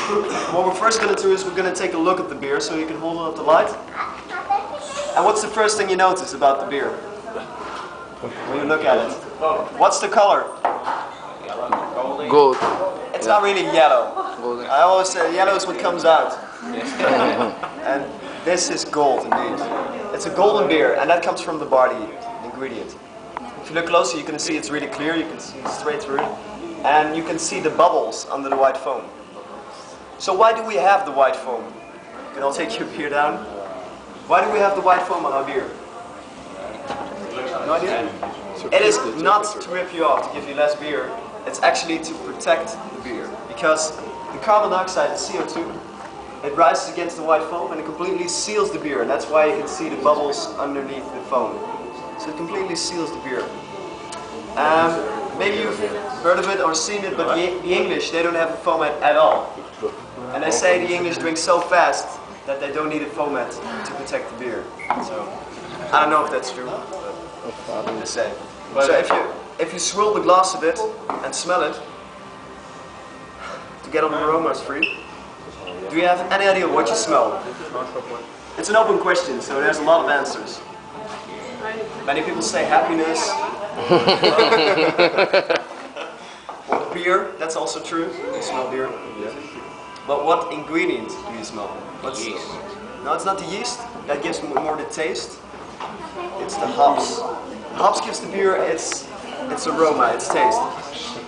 What we're first going to do is we're going to take a look at the beer, so you can hold on at the light. And what's the first thing you notice about the beer when you look at it? What's the color? Gold. It's not really yellow. Golden. I always say yellow is what comes out. And this is gold indeed. It's a golden beer, and that comes from the barley ingredient. If you look closer, you can see it's really clear. You can see straight through it, and you can see the bubbles under the white foam. So why do we have the white foam? You can all take your beer down. Why do we have the white foam on our beer? No idea? It is not to rip you off, to give you less beer. It's actually to protect the beer. Because the carbon dioxide, the CO2, it rises against the white foam and it completely seals the beer. And that's why you can see the bubbles underneath the foam. So it completely seals the beer. Maybe you've heard of it or seen it, but the English, they don't have a foamat at all. And they say the English drink so fast that they don't need a foamat to protect the beer. So I don't know if that's true, but I'm just saying. So if you swirl the glass a bit and smell it to get all the aromas free, do you have any idea what you smell? It's an open question, so there's a lot of answers. Many people say happiness. Or beer, that's also true. You smell beer. But what ingredient do you smell? What's yeast. No, it's not the yeast. That gives more the taste. It's the hops. The hops gives the beer its aroma, its taste.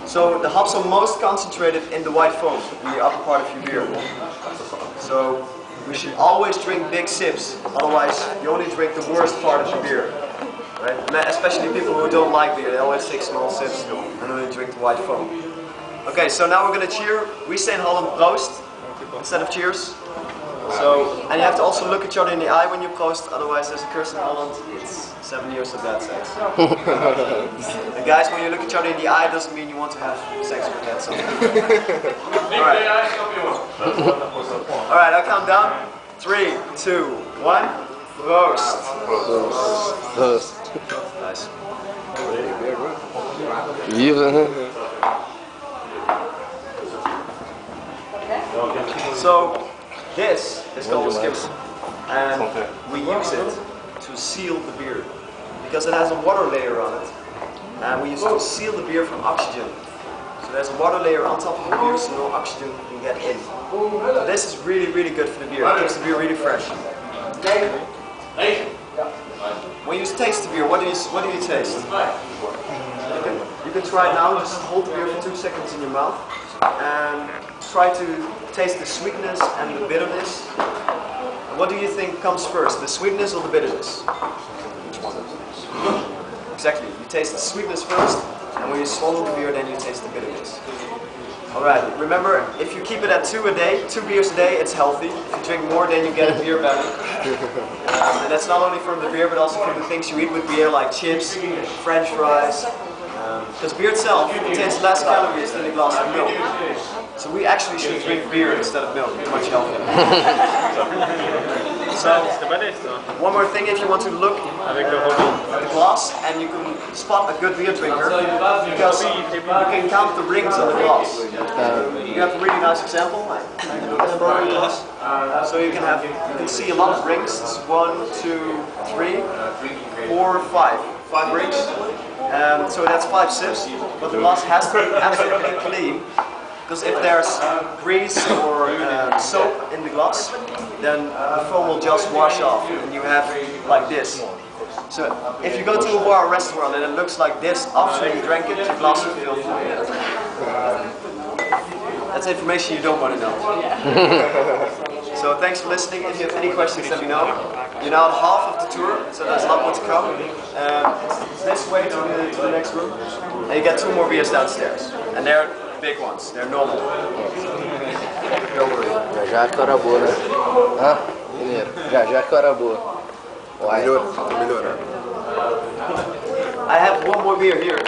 So the hops are most concentrated in the white foam, the upper part of your beer. So we should always drink big sips, otherwise you only drink the worst part of the beer. Right? Especially people who don't like beer, they always take small sips and only drink the white foam. Okay, so now we're going to cheer. We say in Holland proost instead of cheers. So, and you have to also look each other in the eye when you proost, otherwise there's a curse in Holland, it's 7 years of bad sex. And guys, when you look each other in the eye, doesn't mean you want to have sex with that someone. Alright. Alright, I'll count down. 3, 2, 1. Proost. Proost. Nice. So, this is called a skipper, and we use it to seal the beer because it has a water layer on it, and we use it to seal the beer from oxygen. So there's a water layer on top of the beer so no oxygen can get in. So this is really, really good for the beer. It keeps the beer really fresh. When you taste the beer, what do you taste? You can try it now. Just hold the beer for 2 seconds in your mouth and try to taste the sweetness and the bitterness. What do you think comes first, the sweetness or the bitterness? Exactly. You taste the sweetness first, and when you swallow the beer, then you taste the bitterness. Alright, remember, if you keep it at 2 a day, 2 beers a day, it's healthy. If you drink more, then you get a beer belly. And that's not only from the beer, but also from the things you eat with beer, like chips, French fries. Because beer itself contains less calories than a glass of milk. So we actually should drink beer instead of milk, it's much healthier. So, one more thing, if you want to look at the glass and you can spot a good beer drinker, because you can count the rings on the glass. You have a really nice example. So you can see a lot of rings. It's 1, 2, 3, 4, 5. 5 rings. So that's 5 sips, but the glass has to be absolutely clean. Because if there's grease or soap in the glass, then the foam will just wash off and you have like this. So if you go to a bar or restaurant and it looks like this after you drank it, your glass will feel full. That's information you don't want to know. So thanks for listening. If you have any questions, let me know. You're now at half of the tour, so there's a lot more to come. It's this way to the next room. And you get 2 more beers downstairs. And they're big ones, they're normal. Don't worry. Já que hora boa, né? Hã? Mineiro. Já que hora boa. I have 1 more beer here.